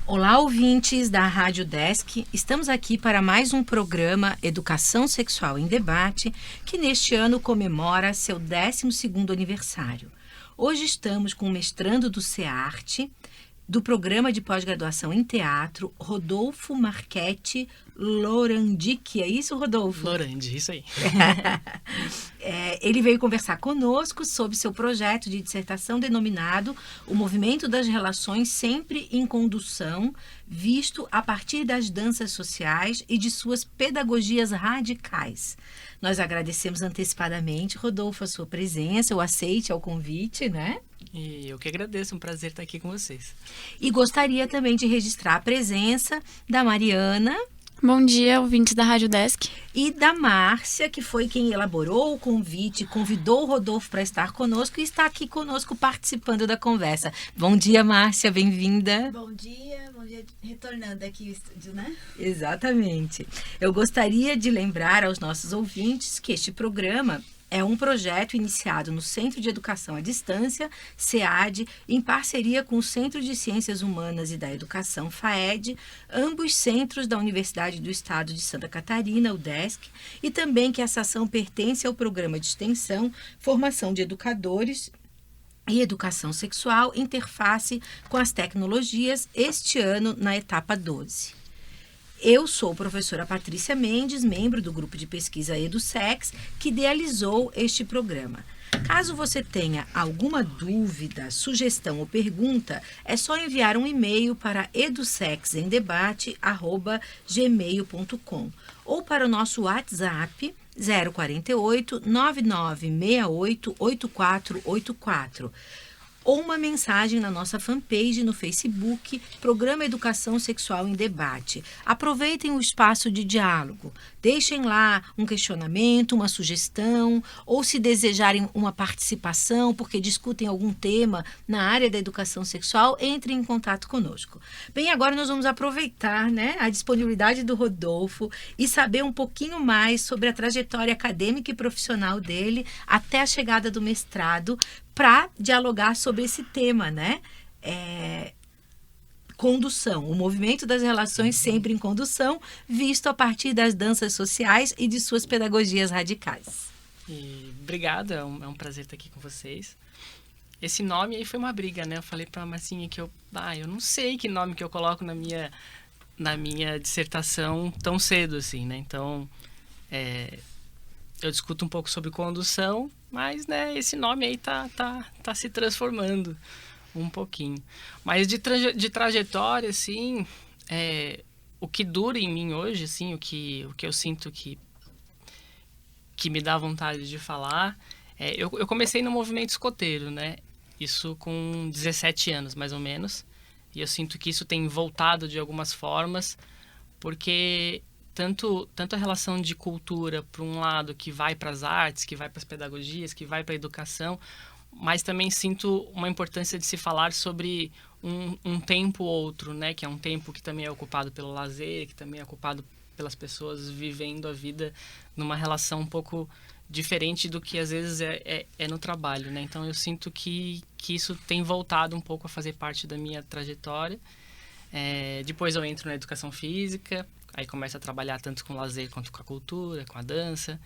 Olá, ouvintes da Rádio Desk. Estamos aqui para mais um programa Educação Sexual em Debate, que neste ano comemora seu 12º aniversário. Hoje estamos com o mestrando do CEARTE, do Programa de Pós-Graduação em Teatro, Rodolfo Marchetti Lorandic. É isso, Rodolfo? Lorandi, isso aí. Ele veio conversar conosco sobre seu projeto de dissertação denominado O Movimento das Relações Sempre em Condução, visto a partir das danças sociais e de suas pedagogias radicais. Nós agradecemos antecipadamente, Rodolfo, a sua presença, o aceite ao convite, né? E eu que agradeço, um prazer estar aqui com vocês. E gostaria também de registrar a presença da Mariana. Bom dia, ouvintes da Rádio Desk. E da Márcia, que foi quem elaborou o convite, convidou o Rodolfo para estar conosco e está aqui conosco participando da conversa. Bom dia, Márcia, bem-vinda. Bom dia, retornando aqui ao estúdio, né? Exatamente. Eu gostaria de lembrar aos nossos ouvintes que este programa é um projeto iniciado no Centro de Educação à Distância, CEAD, em parceria com o Centro de Ciências Humanas e da Educação, FAED, ambos centros da Universidade do Estado de Santa Catarina, o DESC, e também que essa ação pertence ao programa de extensão Formação de Educadores e Educação Sexual, Interface com as Tecnologias, este ano na etapa 12. Eu sou a professora Patrícia Mendes, membro do grupo de pesquisa EduSex, que idealizou este programa. Caso você tenha alguma dúvida, sugestão ou pergunta, é só enviar um e-mail para edusexemdebate@gmail.com ou para o nosso WhatsApp 048 9968 8484. Ou uma mensagem na nossa fanpage no Facebook, Programa Educação Sexual em Debate. Aproveitem o espaço de diálogo. Deixem lá um questionamento, uma sugestão, ou se desejarem uma participação, porque discutem algum tema na área da educação sexual, entrem em contato conosco. Bem, agora nós vamos aproveitar, né, a disponibilidade do Rodolfo e saber um pouquinho mais sobre a trajetória acadêmica e profissional dele até a chegada do mestrado, para dialogar sobre esse tema, né? Condução, o movimento das relações sempre em condução, visto a partir das danças sociais e de suas pedagogias radicais. E obrigado, é um prazer estar aqui com vocês. Esse nome aí foi uma briga, né? Eu falei para a Marcinha que eu não sei que nome que eu coloco na minha dissertação tão cedo assim, né? Então, eu discuto um pouco sobre condução, mas, né, esse nome aí tá se transformando um pouquinho. Mas de trajetória, assim, o que dura em mim hoje, assim, o que eu sinto que me dá vontade de falar, eu comecei no movimento escoteiro, né? Isso com 17 anos, mais ou menos. E eu sinto que isso tem voltado de algumas formas, porque tanto a relação de cultura, por um lado, que vai para as artes, que vai para as pedagogias, que vai para a educação, mas também sinto uma importância de se falar sobre um tempo ou outro, né? Que é um tempo que também é ocupado pelo lazer, que também é ocupado pelas pessoas vivendo a vida numa relação um pouco diferente do que às vezes é no trabalho, né? Então eu sinto que isso tem voltado um pouco a fazer parte da minha trajetória. Depois eu entro na educação física, aí começo a trabalhar tanto com lazer quanto com a cultura, com a dança.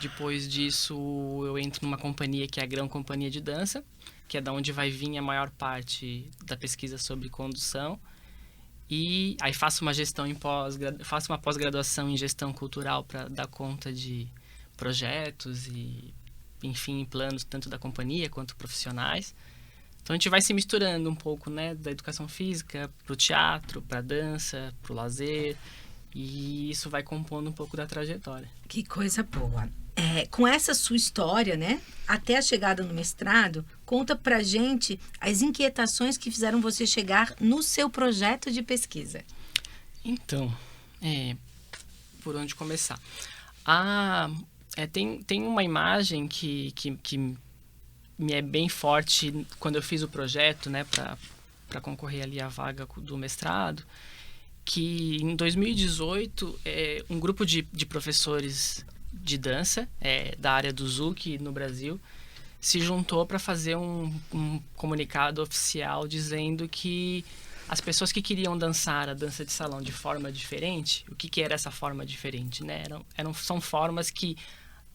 Depois disso, eu entro numa companhia que é a Grão Companhia de Dança, que é da onde vai vir a maior parte da pesquisa sobre condução. E aí faço uma faço uma pós-graduação em gestão cultural para dar conta de projetos e, enfim, planos tanto da companhia quanto profissionais. Então a gente vai se misturando um pouco, né, da educação física para o teatro, para a dança, para o lazer. E isso vai compondo um pouco da trajetória. Que coisa boa. Com essa sua história, né, até a chegada no mestrado, conta pra gente as inquietações que fizeram você chegar no seu projeto de pesquisa. Então, por onde começar? Tem uma imagem que me é bem forte quando eu fiz o projeto, né, para concorrer ali à vaga do mestrado, que em 2018 um grupo de professores de dança da área do Zuc no Brasil se juntou para fazer um comunicado oficial dizendo que as pessoas que queriam dançar a dança de salão de forma diferente, o que era essa forma diferente, né? São formas que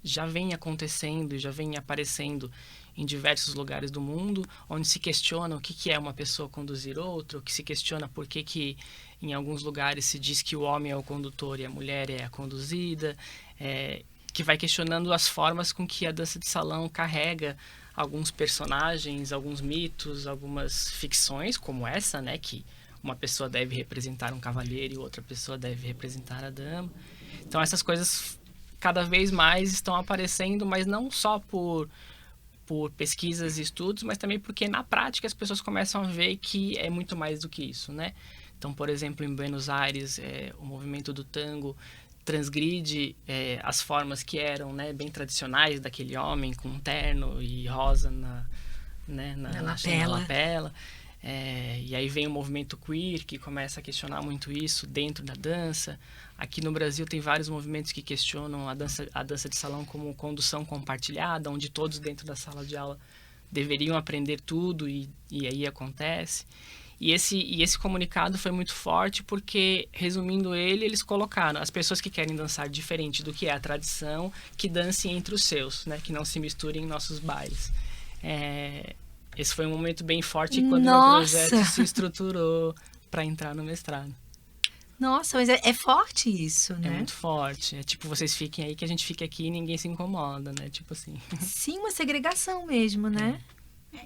já vêm acontecendo, já vêm aparecendo em diversos lugares do mundo, onde se questiona o que é uma pessoa conduzir outra, o que se questiona por que em alguns lugares se diz que o homem é o condutor e a mulher é a conduzida, que vai questionando as formas com que a dança de salão carrega alguns personagens, alguns mitos, algumas ficções, como essa, né, que uma pessoa deve representar um cavalheiro e outra pessoa deve representar a dama. Então essas coisas cada vez mais estão aparecendo, mas não só por pesquisas e estudos, mas também porque na prática as pessoas começam a ver que é muito mais do que isso, né? Então, por exemplo, em Buenos Aires, o movimento do tango transgride as formas que eram, né, bem tradicionais daquele homem com um terno e rosa na lapela. E aí vem o movimento queer, que começa a questionar muito isso dentro da dança. Aqui no Brasil tem vários movimentos que questionam a dança de salão como condução compartilhada, onde todos dentro da sala de aula deveriam aprender tudo e aí acontece. E esse comunicado foi muito forte porque, resumindo eles colocaram as pessoas que querem dançar diferente do que é a tradição, que dancem entre os seus, né? Que não se misturem em nossos bailes. Esse foi um momento bem forte quando o meu projeto se estruturou para entrar no mestrado. Nossa, mas é forte isso, né? É muito forte. É tipo, vocês fiquem aí que a gente fica aqui e ninguém se incomoda, né? Tipo assim. Sim, uma segregação mesmo, né?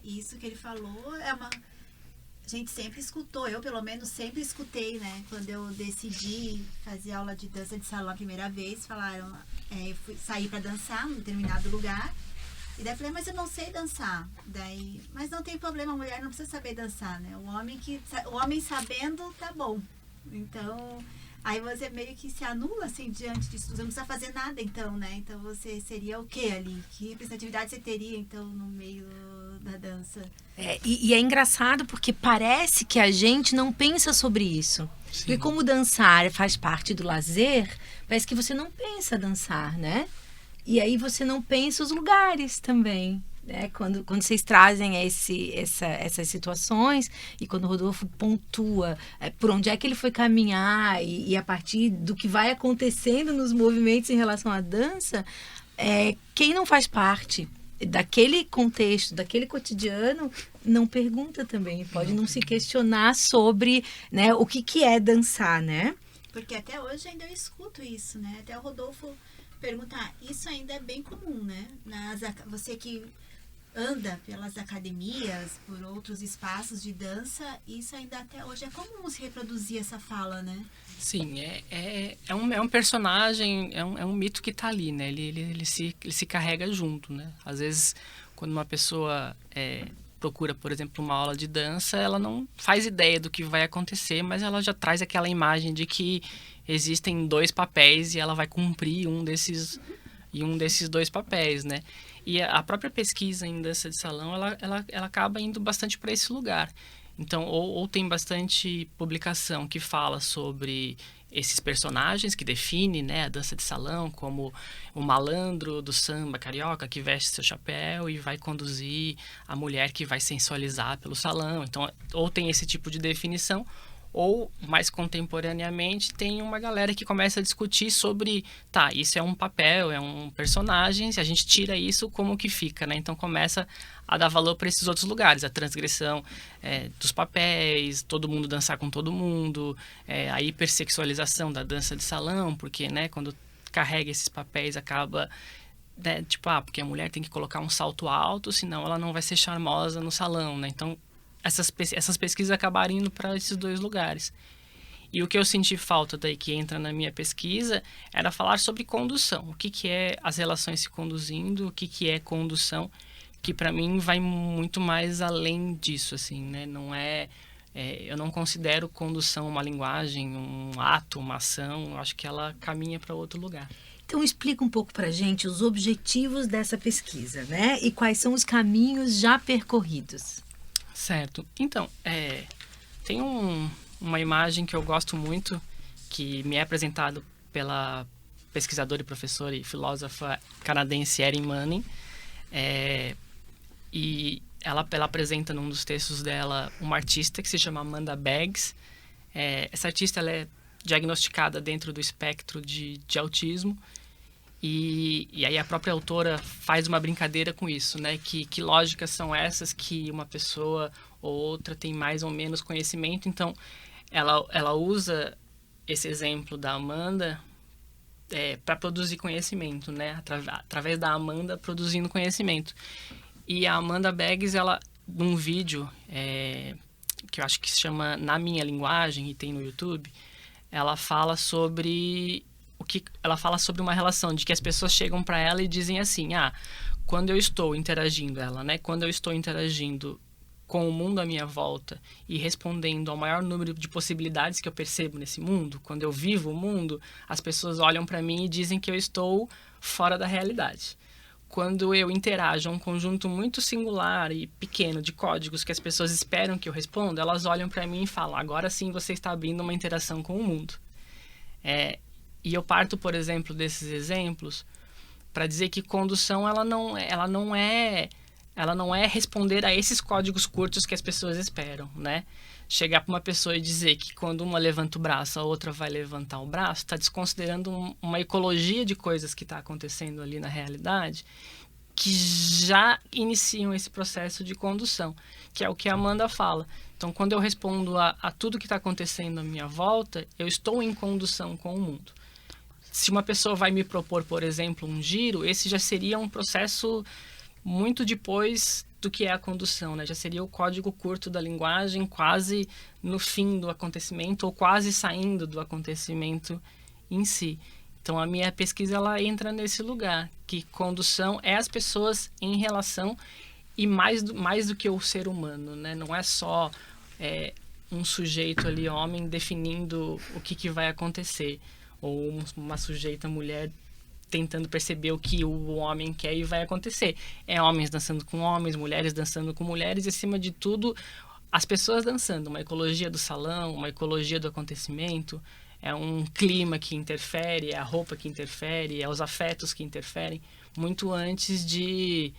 Isso que ele falou a gente sempre escutou, eu pelo menos sempre escutei, né? Quando eu decidi fazer aula de dança de salão a primeira vez, falaram, eu saí para dançar num determinado lugar, e daí eu falei, mas eu não sei dançar. Mas não tem problema, a mulher não precisa saber dançar, né? O homem sabendo, tá bom. Então, aí você meio que se anula, assim, diante disso, você não precisa fazer nada, então, né? Então, você seria o quê ali? Que representatividade você teria, então, no meio da dança? E é engraçado porque parece que a gente não pensa sobre isso. Sim. Porque como dançar faz parte do lazer, parece que você não pensa dançar, né? E aí você não pensa os lugares também, né? Quando vocês trazem essas situações e quando o Rodolfo pontua por onde é que ele foi caminhar e a partir do que vai acontecendo nos movimentos em relação à dança, quem não faz parte daquele contexto, daquele cotidiano, não pergunta também, pode não se questionar sobre, né, o que é dançar, né? Porque até hoje ainda eu escuto isso, né? Até o Rodolfo perguntar, isso ainda é bem comum, né? Você que anda pelas academias, por outros espaços de dança, isso ainda até hoje é comum se reproduzir essa fala, né? Sim, é um personagem, é um mito que está ali, né? Ele se carrega junto, né? Às vezes, quando uma pessoa procura, por exemplo, uma aula de dança, ela não faz ideia do que vai acontecer, mas ela já traz aquela imagem de que existem 2 papéis e ela vai cumprir um desses 2 papéis, né? E a própria pesquisa em dança de salão, ela acaba indo bastante para esse lugar. Então, ou tem bastante publicação que fala sobre esses personagens que define, né, a dança de salão, como o malandro do samba carioca que veste seu chapéu e vai conduzir a mulher que vai sensualizar pelo salão. Então, ou tem esse tipo de definição, ou mais contemporaneamente tem uma galera que começa a discutir sobre, isso é um papel, é um personagem, se a gente tira isso, como que fica, né? Então começa a dar valor para esses outros lugares, a transgressão dos papéis, todo mundo dançar com todo mundo, a hipersexualização da dança de salão, porque, né, quando carrega esses papéis acaba, né, porque a mulher tem que colocar um salto alto, senão ela não vai ser charmosa no salão, né? Então essas pesquisas acabaram indo para esses 2 lugares. E o que eu senti falta daí, que entra na minha pesquisa, era falar sobre condução. O que é as relações se conduzindo, o que é condução, que para mim vai muito mais além disso, assim, né? Não eu não considero condução uma linguagem, um ato, uma ação. Eu acho que ela caminha para outro lugar. Então explica um pouco para a gente os objetivos dessa pesquisa, né? E quais são os caminhos já percorridos. Certo. Então, tem uma imagem que eu gosto muito, que me é apresentado pela pesquisadora e professora e filósofa canadense Erin Manning. E ela apresenta num dos textos dela uma artista que se chama Amanda Beggs. Essa artista ela é diagnosticada dentro do espectro de autismo. E aí a própria autora faz uma brincadeira com isso, né? Que lógicas são essas que uma pessoa ou outra tem mais ou menos conhecimento. Então, ela usa esse exemplo da Amanda para produzir conhecimento, né? Através da Amanda produzindo conhecimento. E a Amanda Beggs, ela, num vídeo que eu acho que se chama Na Minha Linguagem, e tem no YouTube, ela fala sobre uma relação de que as pessoas chegam para ela e dizem assim, quando eu estou interagindo, quando eu estou interagindo com o mundo à minha volta e respondendo ao maior número de possibilidades que eu percebo nesse mundo, quando eu vivo o mundo, as pessoas olham para mim e dizem que eu estou fora da realidade. Quando eu interajo a um conjunto muito singular e pequeno de códigos que as pessoas esperam que eu responda, elas olham para mim e falam, agora sim você está abrindo uma interação com o mundo. E eu parto, por exemplo, desses exemplos para dizer que condução ela não é responder a esses códigos curtos que as pessoas esperam, né? Chegar para uma pessoa e dizer que quando uma levanta o braço, a outra vai levantar o braço, está desconsiderando uma ecologia de coisas que está acontecendo ali na realidade que já iniciam esse processo de condução, que é o que a Amanda fala. Então, quando eu respondo a tudo que está acontecendo à minha volta, eu estou em condução com o mundo. Se uma pessoa vai me propor, por exemplo, um giro, esse já seria um processo muito depois do que é a condução, né? Já seria o código curto da linguagem, quase no fim do acontecimento ou quase saindo do acontecimento em si. Então, a minha pesquisa ela entra nesse lugar, que condução é as pessoas em relação e mais do que o ser humano, né? Não é só um sujeito ali, homem, definindo o que vai acontecer, ou uma sujeita mulher tentando perceber o que o homem quer e vai acontecer. É homens dançando com homens, mulheres dançando com mulheres e, acima de tudo, as pessoas dançando. Uma ecologia do salão, uma ecologia do acontecimento, é um clima que interfere, é a roupa que interfere, é os afetos que interferem, muito antes de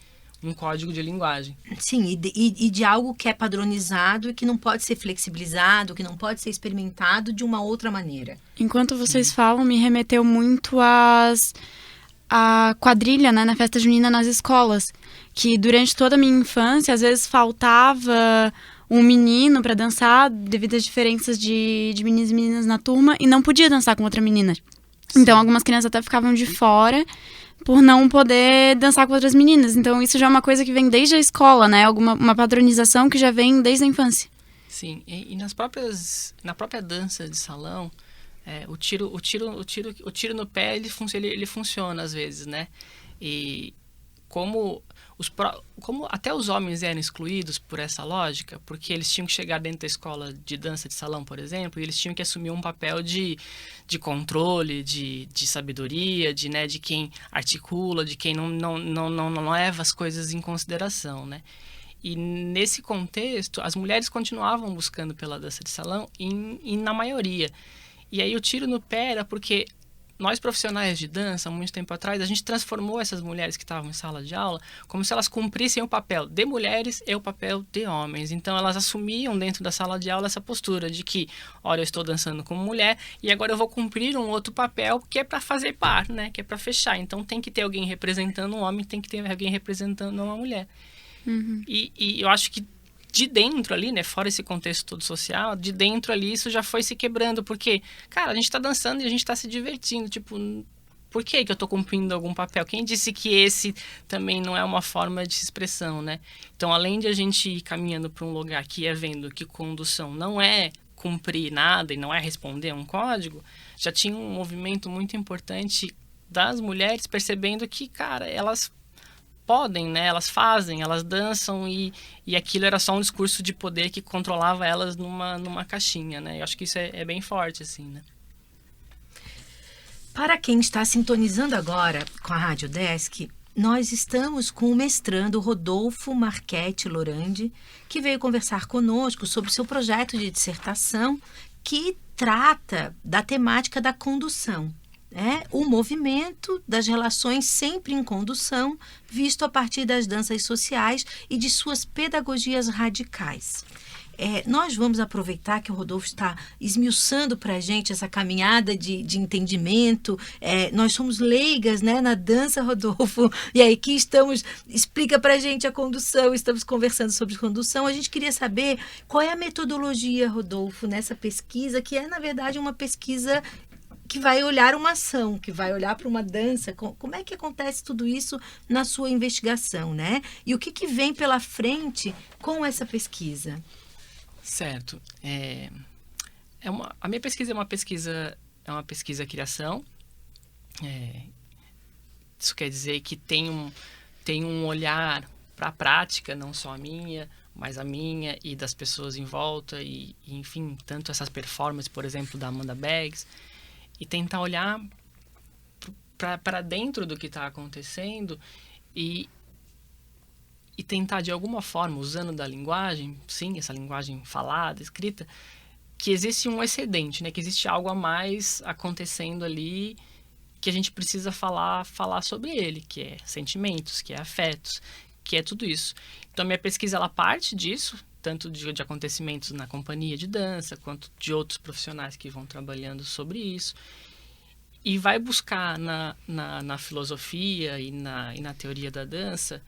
um código de linguagem. Sim, e de algo que é padronizado e que não pode ser flexibilizado, que não pode ser experimentado de uma outra maneira. Enquanto vocês falam, me remeteu muito a quadrilha, né, na festa junina nas escolas, que durante toda a minha infância, às vezes faltava um menino para dançar devido às diferenças de meninos e meninas na turma e não podia dançar com outra menina. Sim. Então, algumas crianças até ficavam de fora por não poder dançar com outras meninas. Então, isso já é uma coisa que vem desde a escola, né? Uma padronização que já vem desde a infância. Sim, e na própria dança de salão, o tiro no pé, ele funciona às vezes, né? E como até os homens eram excluídos por essa lógica, porque eles tinham que chegar dentro da escola de dança de salão, por exemplo, e eles tinham que assumir um papel de controle, de sabedoria, de quem articula, de quem não leva as coisas em consideração, né? E nesse contexto, as mulheres continuavam buscando pela dança de salão e na maioria. E aí o tiro no pé era porque nós profissionais de dança, há muito tempo atrás, a gente transformou essas mulheres que estavam em sala de aula como se elas cumprissem o papel de mulheres e o papel de homens. Então, elas assumiam dentro da sala de aula essa postura de que, olha, eu estou dançando como mulher e agora eu vou cumprir um outro papel que é para fazer par, né? Que é para fechar. Então, tem que ter alguém representando um homem, tem que ter alguém representando uma mulher. Uhum. E eu acho que de dentro ali, né, fora esse contexto todo social, de dentro ali isso já foi se quebrando, porque, cara, a gente tá dançando e a gente tá se divertindo, tipo, por que eu tô cumprindo algum papel? Quem disse que esse também não é uma forma de expressão, né? Então, além de a gente ir caminhando para um lugar que é vendo que condução não é cumprir nada e não é responder a um código, já tinha um movimento muito importante das mulheres percebendo que, cara, elas podem, né? Elas fazem, elas dançam e aquilo era só um discurso de poder que controlava elas numa caixinha, né? Eu acho que isso é bem forte, assim, né? Para quem está sintonizando agora com a Rádio Desk, nós estamos com o mestrando Rodolfo Marchetti Lorandi, que veio conversar conosco sobre o seu projeto de dissertação que trata da temática da condução. o movimento das relações sempre em condução, visto a partir das danças sociais e de suas pedagogias radicais. Nós vamos aproveitar que o Rodolfo está esmiuçando para a gente essa caminhada de entendimento. Nós somos leigas, né, na dança, Rodolfo, e aí aqui explica para a gente a condução, estamos conversando sobre condução. A gente queria saber qual é a metodologia, Rodolfo, nessa pesquisa, que é, na verdade, uma pesquisa que vai olhar uma ação, que vai olhar para uma dança. Como é que acontece tudo isso na sua investigação, né? E o que vem pela frente com essa pesquisa? Certo. A minha pesquisa é uma pesquisa criação. Isso quer dizer que tem um olhar para a prática, não só a minha, mas a minha e das pessoas em volta, e enfim, tanto essas performances, por exemplo, da Amanda Beggs, e tentar olhar para dentro do que está acontecendo e tentar, de alguma forma, usando da linguagem, sim, essa linguagem falada, escrita, que existe um excedente, né? Que existe algo a mais acontecendo ali que a gente precisa falar sobre ele, que é sentimentos, que é afetos, que é tudo isso. Então, a minha pesquisa, ela parte disso, tanto de acontecimentos na companhia de dança, quanto de outros profissionais que vão trabalhando sobre isso, e vai buscar na filosofia e na teoria da dança,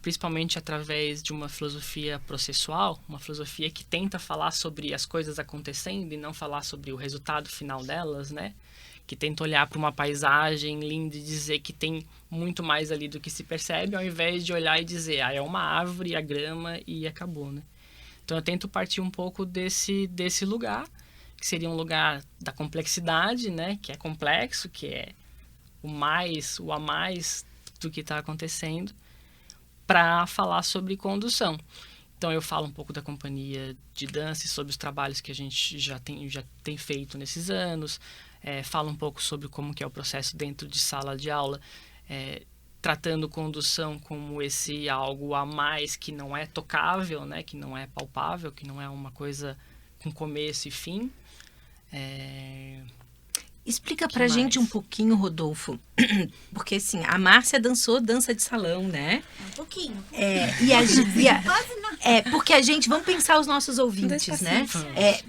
principalmente através de uma filosofia processual, uma filosofia que tenta falar sobre as coisas acontecendo e não falar sobre o resultado final delas, né? Que tenta olhar para uma paisagem linda e dizer que tem muito mais ali do que se percebe, ao invés de olhar e dizer, é uma árvore, a grama e acabou, né? Então eu tento partir um pouco desse lugar, que seria um lugar da complexidade, né? Que é complexo, que é o a mais do que está acontecendo, para falar sobre condução. Então eu falo um pouco da companhia de dança e sobre os trabalhos que a gente já tem feito nesses anos, falo um pouco sobre como que é o processo dentro de sala de aula, tratando condução como esse algo a mais que não é tocável, né, que não é palpável, que não é uma coisa com começo e fim. Explica pra gente um pouquinho, Rodolfo, porque assim, a Márcia dançou dança de salão, né? Um pouquinho. Porque a gente, vamos pensar os nossos ouvintes, né?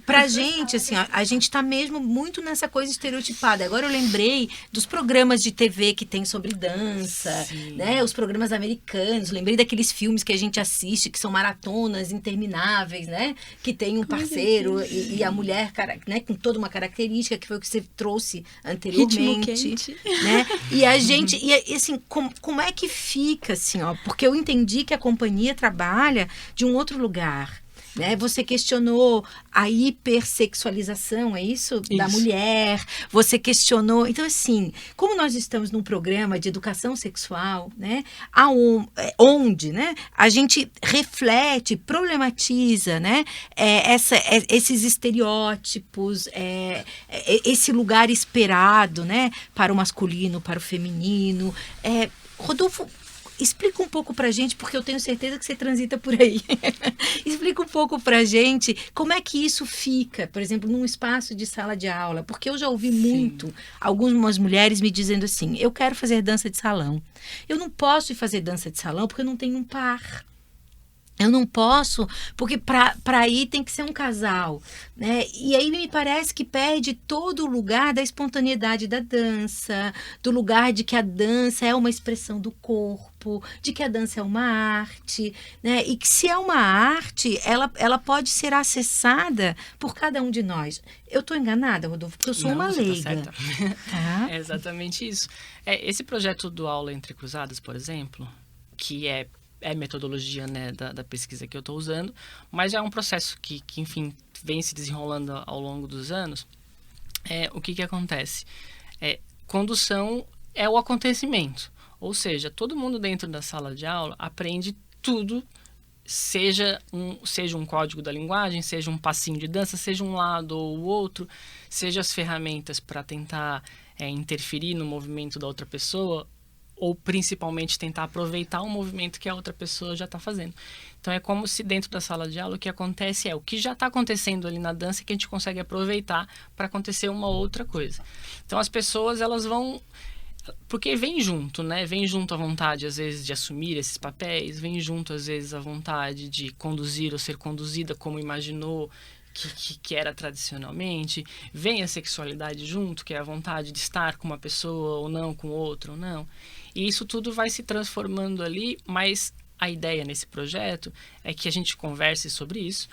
Pra gente, assim, a gente tá mesmo muito nessa coisa estereotipada. Agora eu lembrei dos programas de TV que tem sobre dança, né? Os programas americanos, lembrei daqueles filmes que a gente assiste, que são maratonas intermináveis, né? Que tem um parceiro e a mulher, né, com toda uma característica, que foi o que você trouxe anteriormente, né? E a gente, assim, como é que fica, assim, ó? Porque eu entendi que a companhia trabalha de um outro lugar, né? Você questionou a hipersexualização, é isso? Da mulher. Você questionou. Então, assim, como nós estamos num programa de educação sexual, né? Onde, né? A gente reflete, problematiza, né? Esses estereótipos, esse lugar esperado, né? Para o masculino, para o feminino. Rodolfo, explica um pouco pra gente, porque eu tenho certeza que você transita por aí. Explica um pouco pra gente como é que isso fica, por exemplo, num espaço de sala de aula. Porque eu já ouvi muito algumas mulheres me dizendo assim, eu quero fazer dança de salão. Eu não posso ir fazer dança de salão porque eu não tenho um par. Eu não posso, porque para ir tem que ser um casal, né? E aí me parece que perde todo o lugar da espontaneidade da dança, do lugar de que a dança é uma expressão do corpo, de que a dança é uma arte, né? E que se é uma arte, ela pode ser acessada por cada um de nós. Eu estou enganada, Rodolfo, porque eu sou uma leiga. Tá certa. Tá? É exatamente isso. Esse projeto do Aula Entre Cruzadas, por exemplo, que é metodologia, né, da pesquisa que eu estou usando, mas é um processo que, enfim, vem se desenrolando ao longo dos anos. O que acontece? Condução é o acontecimento, ou seja, todo mundo dentro da sala de aula aprende tudo, seja um código da linguagem, seja um passinho de dança, seja um lado ou o outro, seja as ferramentas para tentar interferir no movimento da outra pessoa, ou principalmente tentar aproveitar o movimento que a outra pessoa já está fazendo. Então é como se dentro da sala de aula o que acontece é o que já está acontecendo ali na dança que a gente consegue aproveitar para acontecer uma outra coisa. Então as pessoas elas vão... Porque vem junto, né? Vem junto a vontade, às vezes, de assumir esses papéis, vem junto, às vezes, a vontade de conduzir ou ser conduzida como imaginou que era tradicionalmente. Vem a sexualidade junto, que é a vontade de estar com uma pessoa ou não, com outra ou não. E isso tudo vai se transformando ali, mas a ideia nesse projeto é que a gente converse sobre isso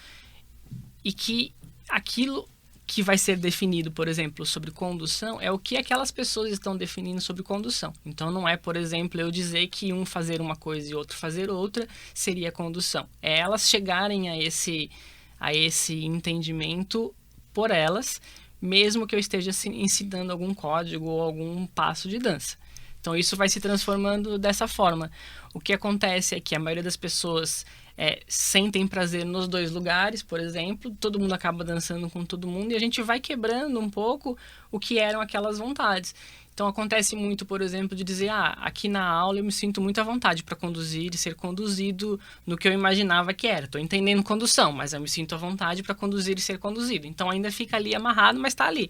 e que aquilo que vai ser definido, por exemplo, sobre condução, é o que aquelas pessoas estão definindo sobre condução. Então, não é, por exemplo, eu dizer que um fazer uma coisa e outro fazer outra seria condução. É elas chegarem a esse entendimento por elas, mesmo que eu esteja ensinando algum código ou algum passo de dança. Então, isso vai se transformando dessa forma. O que acontece é que a maioria das pessoas sentem prazer nos dois lugares, por exemplo, todo mundo acaba dançando com todo mundo e a gente vai quebrando um pouco o que eram aquelas vontades. Então acontece muito, por exemplo, de dizer, aqui na aula eu me sinto muito à vontade para conduzir e ser conduzido no que eu imaginava que era. Estou entendendo condução, mas eu me sinto à vontade para conduzir e ser conduzido. Então ainda fica ali amarrado, mas está ali.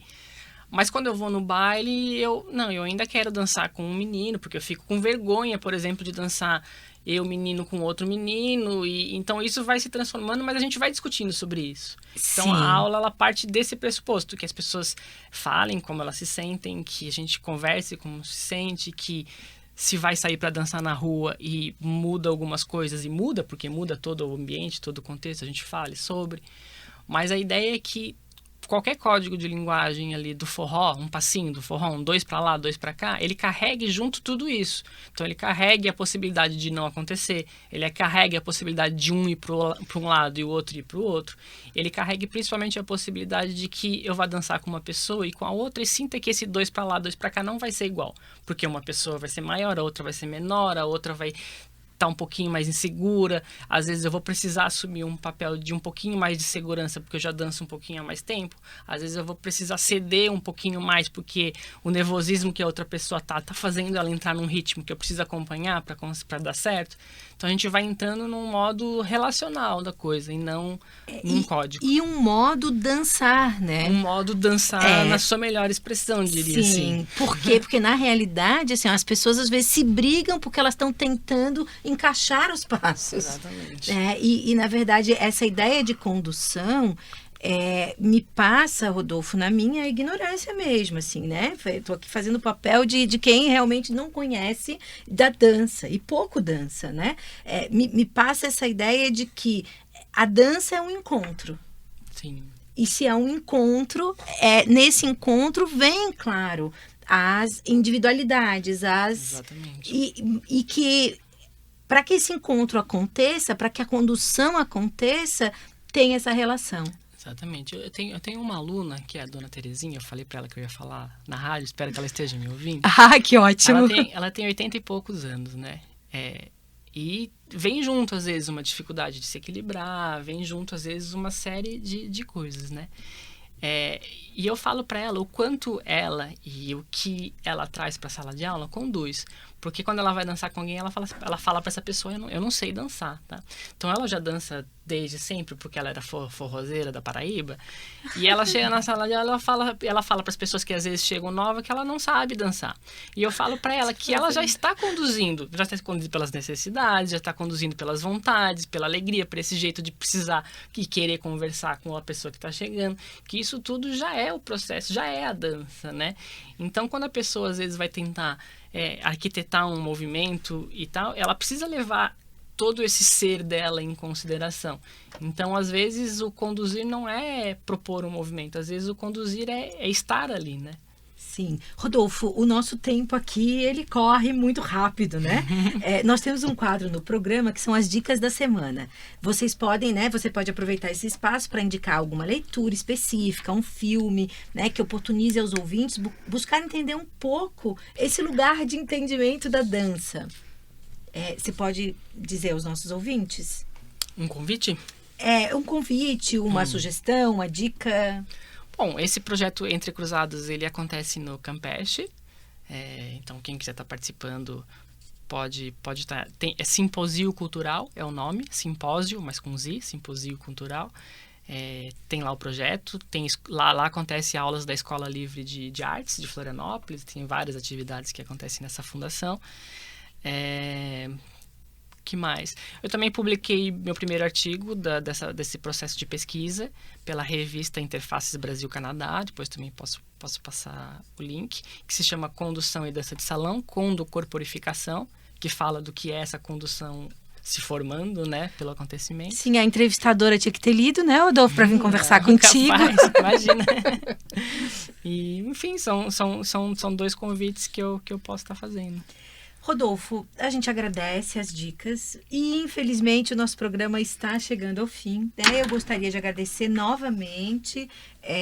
Mas quando eu vou no baile, eu ainda quero dançar com um menino, porque eu fico com vergonha, por exemplo, de dançar eu menino com outro menino, e então isso vai se transformando, mas a gente vai discutindo sobre isso. Então, sim, a aula ela parte desse pressuposto, que as pessoas falem como elas se sentem, que a gente converse como se sente, que se vai sair para dançar na rua e muda algumas coisas, e muda, porque muda todo o ambiente, todo o contexto, a gente fale sobre. Mas a ideia é que qualquer código de linguagem ali do forró, um passinho do forró, um 2 para lá, 2 para cá, ele carregue junto tudo isso. Então ele carregue a possibilidade de não acontecer, ele carregue a possibilidade de um ir para um lado e o outro ir para o outro. Ele carregue principalmente a possibilidade de que eu vá dançar com uma pessoa e com a outra e sinta que esse 2 para lá, 2 para cá não vai ser igual. Porque uma pessoa vai ser maior, a outra vai ser menor, a outra vai estar um pouquinho mais insegura, às vezes eu vou precisar assumir um papel de um pouquinho mais de segurança porque eu já danço um pouquinho há mais tempo, às vezes eu vou precisar ceder um pouquinho mais porque o nervosismo que a outra pessoa tá fazendo ela entrar num ritmo que eu preciso acompanhar para dar certo. Então a gente vai entrando num modo relacional da coisa e não num código. E um modo dançar, né? Um modo dançar na sua melhor expressão, diria assim. Sim, por quê? Porque na realidade, assim, as pessoas às vezes se brigam porque elas estão tentando encaixar os passos. Exatamente. E na verdade, essa ideia de condução me passa, Rodolfo, na minha ignorância mesmo, assim, né? Estou aqui fazendo o papel de quem realmente não conhece da dança, e pouco dança, né? Me passa essa ideia de que a dança é um encontro. Sim. E se é um encontro, nesse encontro vem, claro, as individualidades, Exatamente. E que para que esse encontro aconteça, para que a condução aconteça, tem essa relação. Exatamente. Eu tenho uma aluna, que é a dona Terezinha, eu falei para ela que eu ia falar na rádio, espero que ela esteja me ouvindo. Ah, que ótimo! Ela tem 80 e poucos anos, né? E vem junto, às vezes, uma dificuldade de se equilibrar, vem junto, às vezes, uma série de coisas, né? E eu falo para ela o quanto ela e o que ela traz para a sala de aula conduz. Porque quando ela vai dançar com alguém, ela fala para essa pessoa, eu não sei dançar, tá? Então ela já dança desde sempre, porque ela era forrozeira da Paraíba. E ela chega na sala de aula, ela fala para as pessoas que às vezes chegam nova que ela não sabe dançar. E eu falo para ela que ela já está conduzindo pelas necessidades, já está conduzindo pelas vontades, pela alegria, por esse jeito de precisar e querer conversar com a pessoa que está chegando, que isso tudo já é o processo, já é a dança, né? Então, quando a pessoa às vezes vai tentar arquitetar um movimento e tal, ela precisa levar todo esse ser dela em consideração. Então, às vezes, o conduzir não é propor um movimento, às vezes o conduzir é estar ali, né? Sim. Rodolfo, o nosso tempo aqui, ele corre muito rápido, né? Nós temos um quadro no programa que são as dicas da semana. Vocês podem, né? Você pode aproveitar esse espaço para indicar alguma leitura específica, um filme, né? Que oportunize aos ouvintes buscar entender um pouco esse lugar de entendimento da dança. Você pode dizer aos nossos ouvintes? Um convite? Um convite, uma sugestão, uma dica... Bom, esse projeto Entre Cruzados, ele acontece no Campeche. Então, quem quiser estar participando pode estar... É Simposio Cultural, é o nome, simpósio, mas com Z, Simposio Cultural. Tem lá o projeto, lá acontece aulas da Escola Livre de Artes de Florianópolis, tem várias atividades que acontecem nessa fundação. Que mais? Eu também publiquei meu primeiro artigo desse processo de pesquisa pela revista Interfaces Brasil-Canadá, depois também posso passar o link, que se chama Condução e Dança de Salão, Condocorporificação, que fala do que é essa condução se formando, né, pelo acontecimento. Sim, a entrevistadora tinha que ter lido, né, Rodolfo, para vir conversar contigo. Capaz, imagina. E, enfim, são 2 convites que eu posso estar fazendo. Rodolfo, a gente agradece as dicas e, infelizmente, o nosso programa está chegando ao fim, né? Eu gostaria de agradecer novamente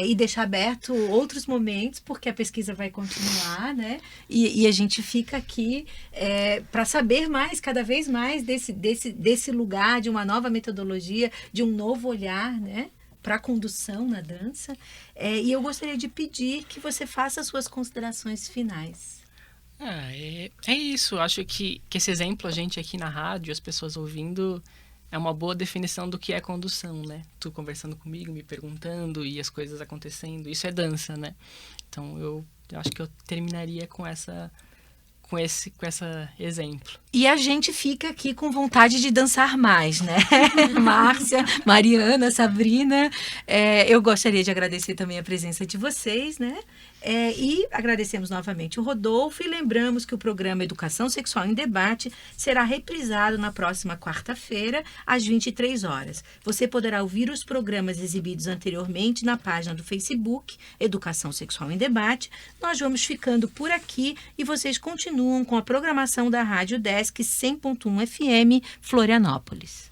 e deixar aberto outros momentos, porque a pesquisa vai continuar, né? E a gente fica aqui para saber mais, cada vez mais, desse lugar, de uma nova metodologia, de um novo olhar, né? Para a condução na dança. E eu gostaria de pedir que você faça as suas considerações finais. É isso. Eu acho que esse exemplo, a gente aqui na rádio, as pessoas ouvindo, é uma boa definição do que é condução, né? Tu conversando comigo, me perguntando e as coisas acontecendo. Isso é dança, né? Então, eu acho que eu terminaria com esse exemplo. E a gente fica aqui com vontade de dançar mais, né? Márcia, Mariana, Sabrina, eu gostaria de agradecer também a presença de vocês, né? E agradecemos novamente o Rodolfo e lembramos que o programa Educação Sexual em Debate será reprisado na próxima quarta-feira, às 23 horas. Você poderá ouvir os programas exibidos anteriormente na página do Facebook Educação Sexual em Debate. Nós vamos ficando por aqui e vocês continuam com a programação da Rádio Desk 100.1 FM Florianópolis.